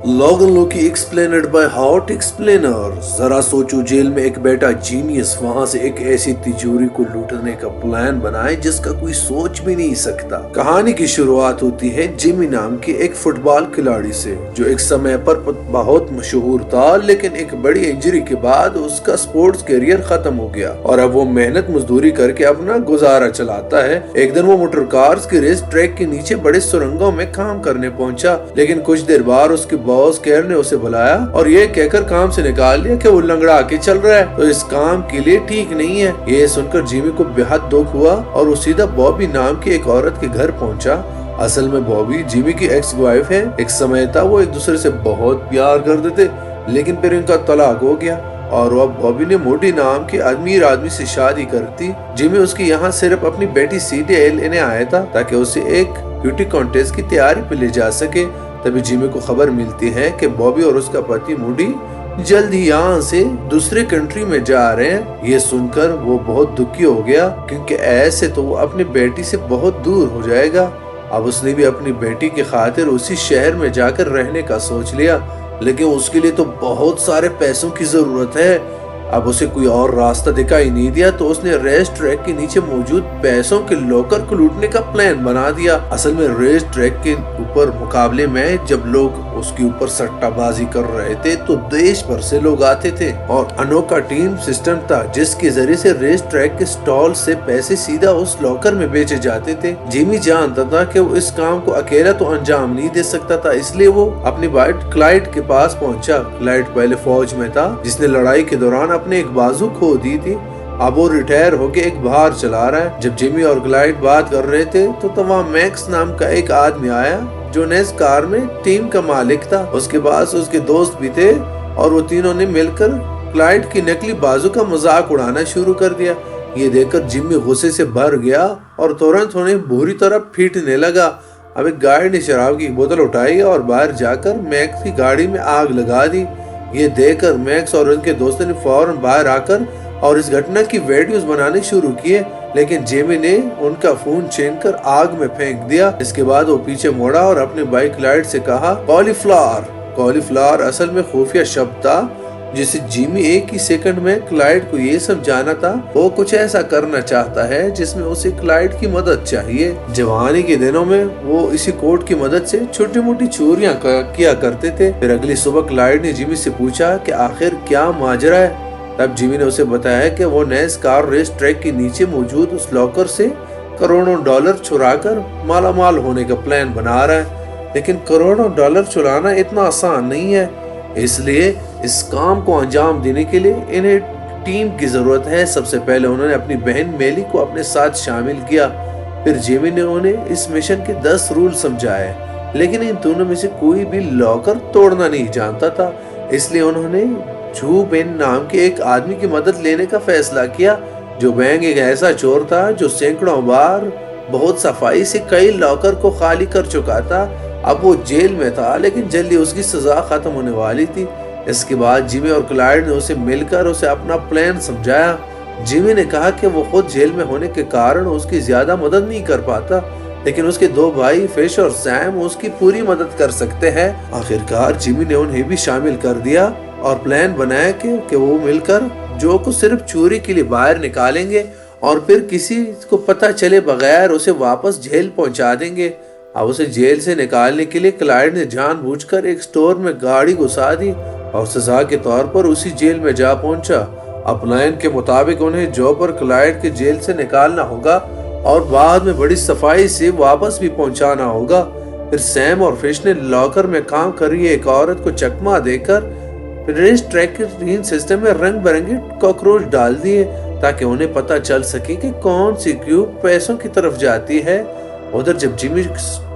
Logon Loki explained by hot explainer. जरा सोचो, jail में एक बेटा जीनियस वहां से एक ऐसी तिजोरी को लूटने का प्लान बनाए जिसका कोई सोच भी नहीं सकता। कहानी की शुरुआत होती है जिमी नाम के एक फुटबॉल खिलाड़ी से, जो एक समय पर बहुत मशहूर था, लेकिन एक बड़ी इंजरी के बाद उसका स्पोर्ट्स करियर खत्म हो गया और अब वो मेहनत मजदूरी करके अपना गुजारा चलाता है। एक दिन वो मोटर कार्स की रेस ट्रैक के नीचे बड़े सुरंगों में काम करने पहुंचा, लेकिन कुछ देर बाद उसके बॉस केयर ने उसे बुलाया और ये कहकर काम से निकाल लिया कि वो लंगड़ा के चल रहा है तो इस काम के लिए ठीक नहीं है। ये सुनकर जिमी को बेहद दुख हुआ और वो सीधा बॉबी नाम की एक औरत के घर पहुंचा। असल में बॉबी जिमी की एक्स वाइफ है। एक समय था वो एक दूसरे से बहुत प्यार करते थे, लेकिन फिर इनका तलाक हो गया और अब बॉबी ने मोटी नाम के अमीर आदमी से शादी कर दी। जिमी उसके यहाँ सिर्फ अपनी बेटी सीधे लेने आया था ताकि उसे एक ब्यूटी कॉन्टेस्ट की तैयारी पे ले जा सके। तभी जिमी को खबर मिलती है कि बॉबी और उसका पति मूडी जल्द ही यहाँ से दूसरे कंट्री में जा रहे हैं। ये सुनकर वो बहुत दुखी हो गया, क्योंकि ऐसे तो वो अपनी बेटी से बहुत दूर हो जाएगा। अब उसने भी अपनी बेटी की खातिर उसी शहर में जाकर रहने का सोच लिया, लेकिन उसके लिए तो बहुत सारे पैसों की जरूरत है। अब उसे कोई और रास्ता दिखाई नहीं दिया तो उसने रेस ट्रैक के नीचे मौजूद पैसों के लॉकर को लूटने का प्लान बना दिया। असल में रेस ट्रैक के ऊपर मुकाबले में जब लोग उसके ऊपर सट्टाबाजी कर रहे थे तो देश भर से लोग आते थे और अनोखा टीम सिस्टम था जिसके जरिए से रेस ट्रैक के स्टॉल से पैसे सीधा उस लॉकर में बेचे जाते थे। जिमी जानता था कि वो इस काम को अकेला तो अंजाम नहीं दे सकता था, इसलिए वो अपनी वाइफ क्लाइड के पास पहुंचा। क्लाइड पहले फौज में था, जिसने लड़ाई के दौरान अपने एक बाजू खो दी थी। अब वो रिटायर होके एक बार चला रहा है। जब जिमी और क्लाइड बात कर रहे थे तो वहाँ मैक्स नाम का एक आदमी आया जो नेस कार में टीम का मालिक था। उसके पास उसके दोस्त भी थे और वो तीनों ने मिलकर क्लाइड की नकली बाजू का मजाक उड़ाना शुरू कर दिया। ये देखकर जिमी गुस्से से भर गया और तुरंत उन्हें बुरी तरह पीटने लगा। अब एक गार्ड ने शराब की बोतल उठाई और बाहर जाकर मैक्स की गाड़ी में आग लगा दी। ये देखकर मैक्स और उनके दोस्तों ने फौरन बाहर आकर और इस घटना की वीडियोस बनाने शुरू किए, लेकिन जेमी ने उनका फोन छीनकर आग में फेंक दिया। इसके बाद वो पीछे मुड़ा और अपने बाइक लाइट से कहा कॉलीफ्लावर। कॉलीफ्लावर असल में खुफिया शब्द था जिसे जिमी एक ही सेकंड में क्लाइड को ये समझाना था वो कुछ ऐसा करना चाहता है जिसमें उसे क्लाइड की मदद चाहिए। जवानी के दिनों में वो इसी कोड की मदद से छोटी मोटी चोरियां किया करते थे। फिर अगली सुबह क्लाइड ने जिमी से पूछा कि आखिर क्या माजरा है। तब जिमी ने उसे बताया कि वो नेस कार रेस ट्रैक के नीचे मौजूद उस लॉकर से करोड़ों डॉलर चुराकर मालामाल होने का प्लान बना रहा है, लेकिन करोड़ों डॉलर चुराना इतना आसान नहीं है। इसलिए इस काम को अंजाम देने के लिए इन्हें टीम की जरूरत है। सबसे पहले उन्होंने अपनी बहन मेली को अपने साथ शामिल किया। फिर जेमी ने उन्हें इस मिशन के 10 रूल समझाए, लेकिन इन दोनों में से कोई भी लॉकर तोड़ना नहीं जानता था। इसलिए उन्होंने झू बेन नाम के एक आदमी की मदद लेने का फैसला किया। जो बैंग एक ऐसा चोर था जो सैकड़ों बार बहुत सफाई से कई लॉकर को खाली कर चुका था। अब वो जेल में था, लेकिन जल्दी उसकी सजा खत्म होने वाली थी। इसके बाद जिमी और क्लाइड ने उसे मिलकर उसे अपना प्लान समझाया। जिमी ने कहा कि वो खुद जेल में होने के कारण उसकी ज्यादा मदद नहीं कर पाता, लेकिन उसके 2 भाई फिश और सैम उसकी पूरी मदद कर सकते हैं। आखिरकार जिमी ने उन्हें भी शामिल कर दिया और प्लान बनाया कि वो मिलकर जो को सिर्फ चोरी के लिए बाहर निकालेंगे और फिर किसी को पता चले बगैर उसे वापस जेल पहुंचा देंगे। अब उसे जेल से निकालने के लिए क्लाइड ने जानबूझकर एक स्टोर में गाड़ी घुसा दी और सजा के तौर पर उसी जेल में जा पहुंचा। अब प्लान के मुताबिक उन्हें जो पर क्लाइड के जेल से निकालना होगा और बाद में बड़ी सफाई से वापस भी पहुंचाना होगा। फिर सैम और फिश ने लॉकर में काम कर रही एक औरत को चकमा देकर रेस ट्रैक के सिस्टम में रंग बिरंगे कॉकरोच डाल दिए ताकि उन्हें पता चल सके कि कौन सी क्यूब पैसों की तरफ जाती है। उधर जब जिमी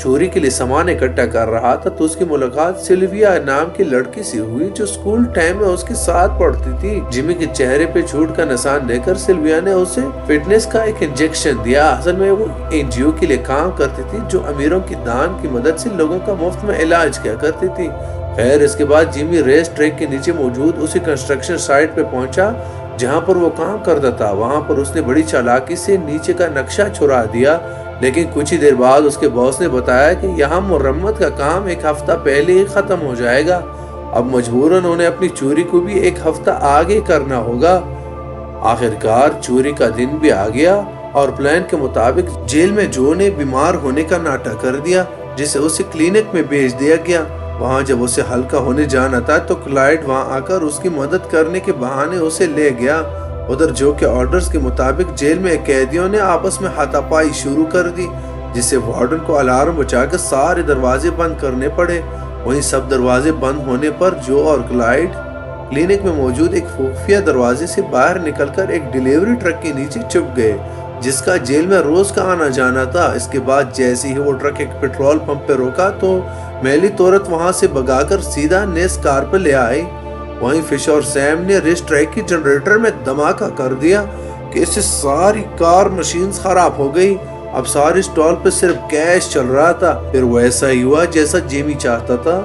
चोरी के लिए सामान इकट्ठा कर रहा था तो उसकी मुलाकात सिल्विया नाम की लड़की से हुई जो स्कूल टाइम में उसके साथ पढ़ती थी। जिमी के चेहरे पे झूठ का निशान देकर सिल्विया ने उसे फिटनेस का एक इंजेक्शन दिया। असल में वो एनजीओ के लिए काम करती थी जो अमीरों की दान की मदद से लोगों का मुफ्त में इलाज किया करती थी। खैर, इसके बाद जिमी रेस ट्रैक के नीचे मौजूद उसी कंस्ट्रक्शन साइट पे पहुंचा जहां पर वो काम करता था। वहां पर उसने बड़ी चालाकी से नीचे का नक्शा छुड़ा दिया लेकिन कुछ ही देर बाद उसके बॉस ने बताया कि यहाँ मुरम्मत का काम एक हफ्ता पहले ही खत्म हो जाएगा। अब मजबूरन उन्हें अपनी चोरी को भी एक हफ्ता आगे करना होगा। आखिरकार चोरी का दिन भी आ गया और प्लान के मुताबिक जेल में जो ने बीमार होने का नाटक कर दिया, जिसे उसे क्लिनिक में भेज दिया गया। वहाँ जब उसे हल्का होने जाना था तो क्लाइड वहाँ आकर उसकी मदद करने के बहाने उसे ले गया। उधर जो के ऑर्डर्स के मुताबिक जेल में कैदियों ने आपस में हाथापाई शुरू कर दी, जिससे वार्डन को अलार्म बजाकर सारे दरवाजे बंद करने पड़े। वहीं सब दरवाजे बंद होने पर जो और क्लाइड क्लिनिक में मौजूद एक खुफिया दरवाजे से बाहर निकलकर एक डिलीवरी ट्रक के नीचे छुप गए, जिसका जेल में रोज का आना जाना था। इसके बाद जैसे ही वो ट्रक एक पेट्रोल पंप पे रोका तो मैली तोरत वहां से भगाकर सीधा नेस कार पर ले आई। वहीं फिश और सैम ने रेस ट्रैक की जनरेटर में धमाका कर दिया कि इससे सारी कार मशीन्स खराब हो गई। अब सारी स्टॉल पे सिर्फ कैश चल रहा था। फिर वैसा ही हुआ जैसा जेमी चाहता था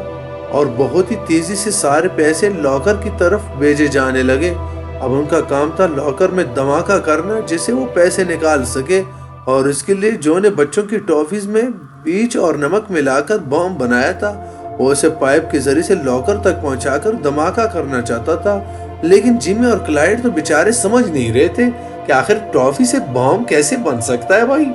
और बहुत ही तेजी से सारे पैसे लॉकर की तरफ भेजे जाने लगे। अब उनका काम था लॉकर में धमाका करना जिससे वो पैसे निकाल सके, और इसके लिए जो ने बच्चों की टॉफीज में बीज और नमक मिलाकर बॉम्ब बनाया था। वो उसे पाइप के जरिए से लॉकर तक पहुंचाकर धमाका करना चाहता था, लेकिन जिमी और क्लाइड तो बेचारे समझ नहीं रहे थे कि आखिर टॉफी से बॉम्ब कैसे बन सकता है भाई।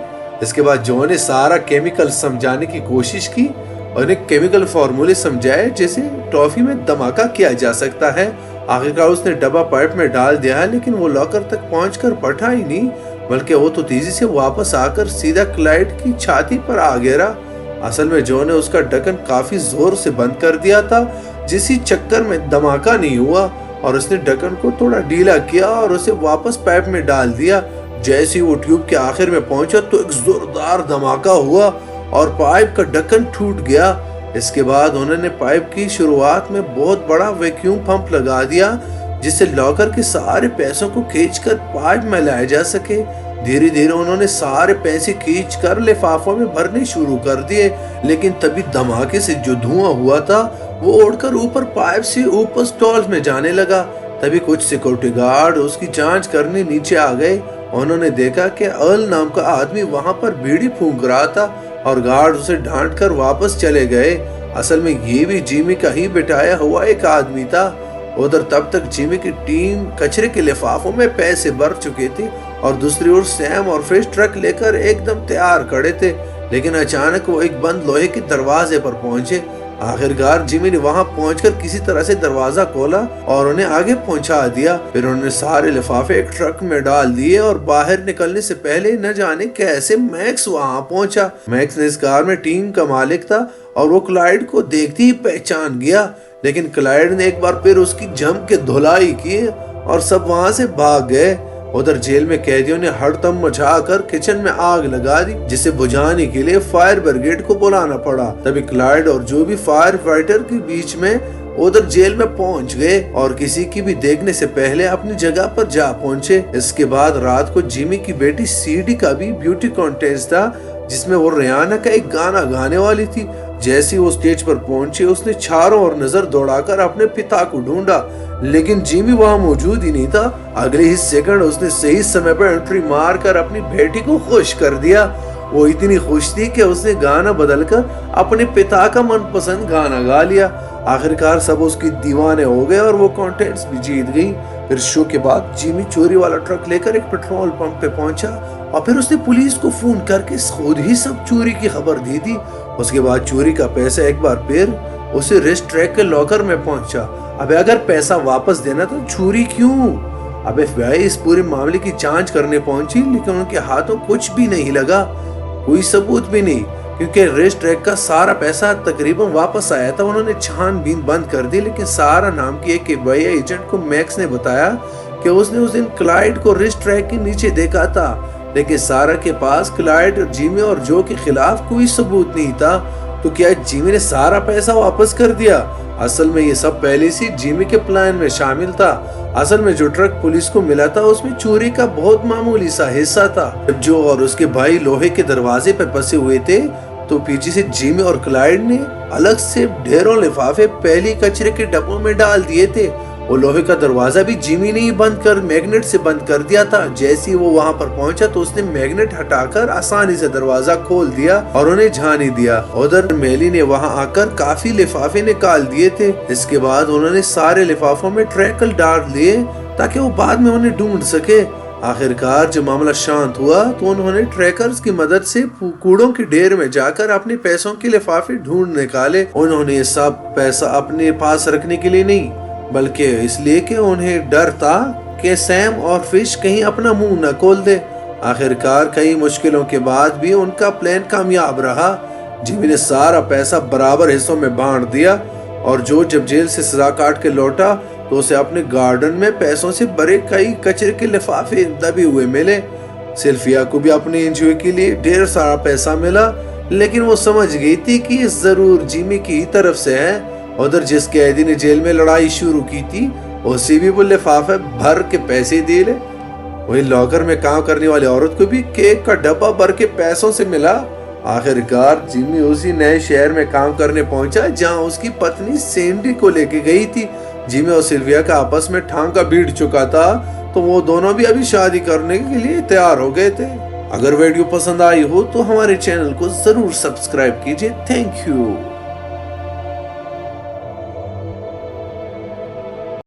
इसके बाद जो ने सारा केमिकल समझाने की कोशिश की और उन्हें केमिकल फॉर्मूले समझाए जैसे टॉफी में धमाका किया जा सकता है। आखिरकार उसने डब्बा पाइप में डाल दिया, लेकिन वो लॉकर तक पहुंचकर फटा ही नहीं, बल्कि वो तो तेजी से वापस आकर सीधा क्लाइड की छाती पर आ गिरा। असल में जो ने उसका ढक्कन काफी जोर से बंद कर दिया था, जिस चक्कर में धमाका नहीं हुआ, और उसने ढक्कन को थोड़ा ढीला किया और उसे वापस पाइप में डाल दिया। जैसे ही वो ट्यूब के आखिर में पहुंचा तो एक जोरदार धमाका हुआ और पाइप का ढक्कन टूट गया। इसके बाद उन्होंने पाइप की शुरुआत में बहुत बड़ा वैक्यूम पंप लगा दिया, जिससे लॉकर के सारे पैसों को खींचकर पाइप में लाया जा सके। धीरे धीरे उन्होंने सारे पैसे खींचकर लिफाफों में भरने शुरू कर दिए, लेकिन तभी धमाके से जो धुआं हुआ था वो उड़कर ऊपर पाइप से ऊपर स्टॉल में जाने लगा। तभी कुछ सिक्योरिटी गार्ड उसकी जांच करने नीचे आ गए। उन्होंने देखा कि अर्ल नाम का आदमी वहां पर बीड़ी फूंक रहा था और गार्ड उसे डांट कर वापस चले गए। असल में ये भी जिमी का ही बिठाया हुआ एक आदमी था। उधर तब तक जिमी की टीम कचरे के लिफाफों में पैसे भर चुके थे और दूसरी ओर सैम और फिश ट्रक लेकर एकदम तैयार खड़े थे, लेकिन अचानक वो एक बंद लोहे के दरवाजे पर पहुंचे। आखिरकार जिमी ने वहां पहुंचकर किसी तरह से दरवाजा खोला और उन्हें आगे पहुंचा दिया। फिर उन्होंने सारे लिफाफे एक ट्रक में डाल दिए और बाहर निकलने से पहले न जाने कैसे मैक्स वहां पहुंचा। मैक्स ने इस कार में टीम का मालिक था और वो क्लाइड को देखते ही पहचान गया, लेकिन क्लाइड ने एक बार फिर उसकी जम के धुलाई की और सब वहां से भाग गए। उधर जेल में कैदियों ने हड़कंप मचाकर किचन में आग लगा दी, जिसे बुझाने के लिए फायर ब्रिगेड को बुलाना पड़ा। तभी क्लाइड और जो भी फायर फाइटर के बीच में उधर जेल में पहुंच गए और किसी की भी देखने से पहले अपनी जगह पर जा पहुंचे। इसके बाद रात को जिमी की बेटी सीडी का भी ब्यूटी कॉन्टेस्ट था, जिसमें वो रियाना का एक गाना गाने वाली थी। जैसे वो स्टेज पर पहुंची उसने चारों ओर नजर दौड़ाकर अपने पिता को ढूंढा, लेकिन जिमी वहां मौजूद ही नहीं था। अगले ही सेकंड उसने सही समय पर एंट्री मारकर अपनी बेटी को खुश कर दिया। वो इतनी खुश थी कि उसने गाना बदलकर अपने पिता का मनपसंद गाना गा लिया। आखिरकार सब उसकी दीवाने हो गए और वो कॉन्टेस्ट भी जीत गई। फिर शो के बाद जिमी चोरी वाला ट्रक लेकर एक पेट्रोल पंप पे पहुंचा और फिर उसने पुलिस को फोन करके खुद ही सब चोरी की खबर दे दी। उसके बाद चोरी का पैसा एक बार फिर उसे रेस ट्रैक के लॉकर में पहुंचा। अबे अगर पैसा वापस देना तो चोरी क्यों? अब FBI इस पूरे मामले की जांच करने पहुंची, लेकिन उनके हाथों कुछ भी नहीं लगा, कोई सबूत भी नहीं, क्योंकि रेस ट्रैक का सारा पैसा तकरीबन वापस आया था। उन्होंने छानबीन बंद कर दी, लेकिन सारा नाम की एक FBI एजेंट को मैक्स ने बताया कि उसने उस दिन क्लाइड को रेस ट्रैक के नीचे देखा था, लेकिन सारा के पास क्लाइड, जिमी और जो के खिलाफ कोई सबूत नहीं था। तो क्या जिमी ने सारा पैसा वापस कर दिया? असल में ये सब पहले से जिमी के प्लान में शामिल था। असल में जो ट्रक पुलिस को मिला था उसमें चोरी का बहुत मामूली सा हिस्सा था। जब जो और उसके भाई लोहे के दरवाजे पर फंसे हुए थे तो पीछे से जिमी और क्लाइड ने अलग से ढेरों लिफाफे पहली कचरे के डब्बों में डाल दिए थे। वो लोहे का दरवाजा भी जिमी ने ही बंद कर मैग्नेट से बंद कर दिया था। जैसे ही वो वहाँ पर पहुंचा तो उसने मैग्नेट हटाकर आसानी से दरवाजा खोल दिया और उन्हें जाने दिया। उधर मेली ने वहाँ आकर काफी लिफाफे निकाल दिए थे। इसके बाद उन्होंने सारे लिफाफों में ट्रैकल डाल लिए ताकि वो बाद में उन्हें ढूंढ सके। आखिरकार जब मामला शांत हुआ तो उन्होंने ट्रैकर्स की मदद से कूड़ों के ढेर में जाकर अपने पैसों के लिफाफे ढूंढ निकाले। उन्होंने सब पैसा अपने पास रखने के लिए नहीं, बल्कि इसलिए कि उन्हें डर था कि सैम और फिश कहीं अपना मुंह न खोल दे। आखिरकार कई मुश्किलों के बाद भी उनका प्लान कामयाब रहा। जिमी ने सारा पैसा बराबर हिस्सों में बांट दिया और जो जब जेल से सजा काट के लौटा तो उसे अपने गार्डन में पैसों से भरे कई कचरे के लिफाफे दबे हुए मिले। सिल्फिया को भी अपने एनजीओ के लिए ढेर सारा पैसा मिला, लेकिन वो समझ गई थी कि ये जरूर जिमी की तरफ से है। उधर जिस कैदी ने जेल में लड़ाई शुरू की थी उसे भी वो लिफाफे भर के पैसे दिए ले। वही लॉकर में काम करने वाली औरत को भी केक का डब्बा भर के पैसों से मिला। आखिरकार जिमी उसी नए शहर में काम करने पहुंचा जहां उसकी पत्नी सैंडी को लेके गई थी। जिमी और सिल्विया का आपस में ठांका भिड़ चुका था, तो वो दोनों भी अभी शादी करने के लिए तैयार हो गए थे। अगर वीडियो पसंद आई हो तो हमारे चैनल को जरूर सब्सक्राइब कीजिए। Thank you.